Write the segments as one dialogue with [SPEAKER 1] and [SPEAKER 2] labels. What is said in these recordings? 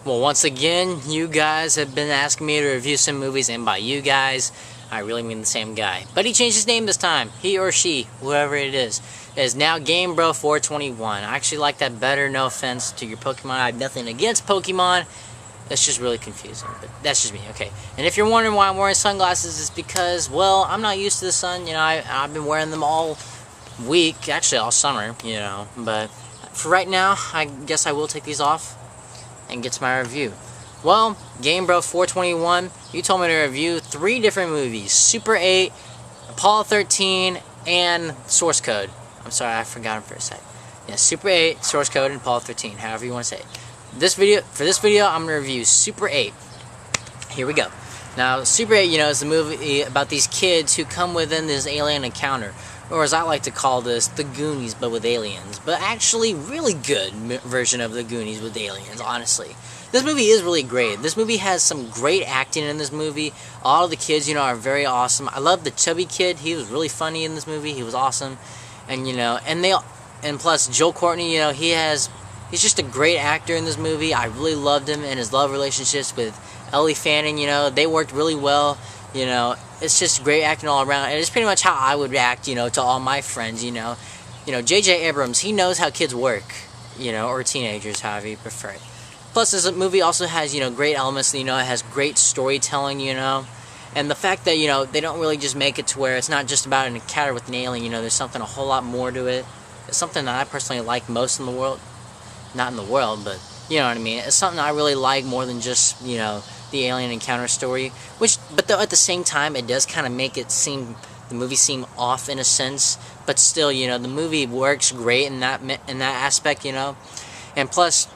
[SPEAKER 1] Well, once again, you guys have been asking me to review some movies, and by you guys, I really mean the same guy. But he changed his name this time. He or she, whoever it is now GameBro421. I actually like that better, no offense to your Pokemon. I have nothing against Pokemon. That's just really confusing, but that's just me, okay. And if you're wondering why I'm wearing sunglasses, it's because, well, I'm not used to the sun. You know, I've been wearing them all week, actually all summer, you know. But for right now, I guess I will take these off and get to my review. Well, GameBro421, you told me to review 3 different movies: Super 8, Apollo 13, and Source Code. I'm sorry, I forgot them for a sec. Yeah, Super 8, Source Code, and Apollo 13, however you want to say it. For this video, I'm going to review Super 8. Here we go. Now, Super 8, you know, is a movie about these kids who come within this alien encounter, or as I like to call this, the Goonies, but with aliens. But actually, really good version of the Goonies with aliens, honestly. This movie is really great. This movie has some great acting in this movie. All of the kids, you know, are very awesome. I love the chubby kid. He was really funny in this movie. He was awesome. And, you know, and plus, Joel Courtney, you know, he's just a great actor in this movie. I really loved him and his love relationships with Ellie Fanning, you know. They worked really well, you know. It's just great acting all around. And it's pretty much how I would react, you know, to all my friends, you know. You know, J.J. Abrams, he knows how kids work, you know, or teenagers, however you prefer it. Plus, this movie also has, you know, great elements, you know. It has great storytelling, you know. And the fact that, you know, they don't really just make it to where it's not just about an encounter with an alien, you know. There's something a whole lot more to it. It's something that I personally like most in the world. Not in the world, but you know what I mean. It's something I really like more than just, you know, the alien encounter story. But though at the same time, it does kind of make the movie seem off in a sense. But still, you know, the movie works great in that aspect, you know. And plus,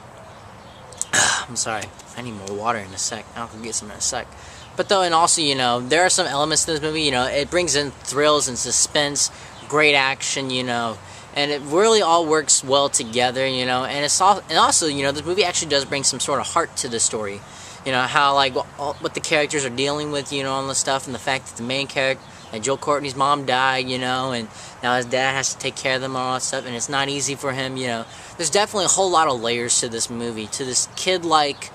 [SPEAKER 1] I'm sorry, I need more water in a sec. I'll go get some in a sec. But though, and also, you know, there are some elements to this movie. You know, it brings in thrills and suspense, great action, you know. And it really all works well together, you know. And also, you know, this movie actually does bring some sort of heart to the story. You know, how, like, what the characters are dealing with, you know, all the stuff. And the fact that the main character, like Joel Courtney's mom died, you know. And now his dad has to take care of them and all that stuff. And it's not easy for him, you know. There's definitely a whole lot of layers to this movie. To this kid-like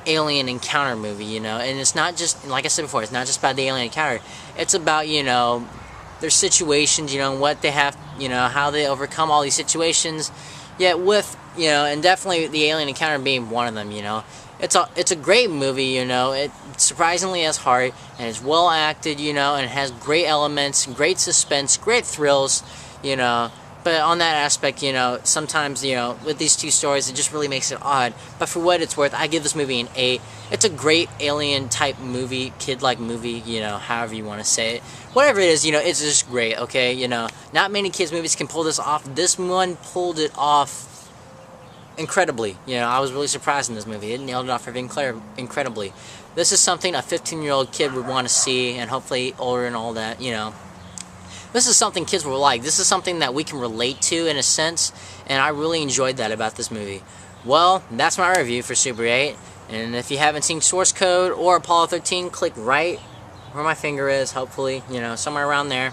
[SPEAKER 1] alien encounter movie, you know. And it's not just, like I said before, it's not just about the alien encounter. It's about, you know, their situations, you know, and what they have, you know, how they overcome all these situations, yet with, you know, and definitely the alien encounter being one of them, you know. It's a great movie, you know. It surprisingly has heart, and it's well acted, you know, and it has great elements, great suspense, great thrills, you know. But on that aspect, you know, sometimes, you know, with these two stories, it just really makes it odd. But for what it's worth, I give this movie an 8. It's a great alien-type movie, kid-like movie, you know, however you want to say it. Whatever it is, you know, it's just great, okay? You know, not many kids' movies can pull this off. This one pulled it off incredibly. You know, I was really surprised in this movie. It nailed it off incredibly. This is something a 15-year-old kid would want to see, and hopefully older and all that, you know. This is something kids will like. This is something that we can relate to in a sense, and I really enjoyed that about this movie. Well, that's my review for Super 8, and if you haven't seen Source Code or Apollo 13, click right where my finger is, hopefully, you know, somewhere around there.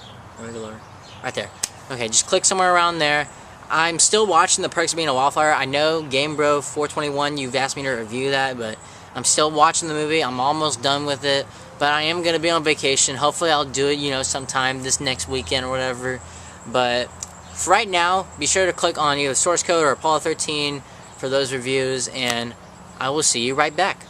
[SPEAKER 1] Right there. Okay, just click somewhere around there. I'm still watching The Perks of Being a Wallflower. I know GameBro421, you've asked me to review that, but I'm still watching the movie. I'm almost done with it. But I am going to be on vacation. Hopefully I'll do it, you know, sometime this next weekend or whatever. But for right now, be sure to click on either Source Code or Apollo 13 for those reviews. And I will see you right back.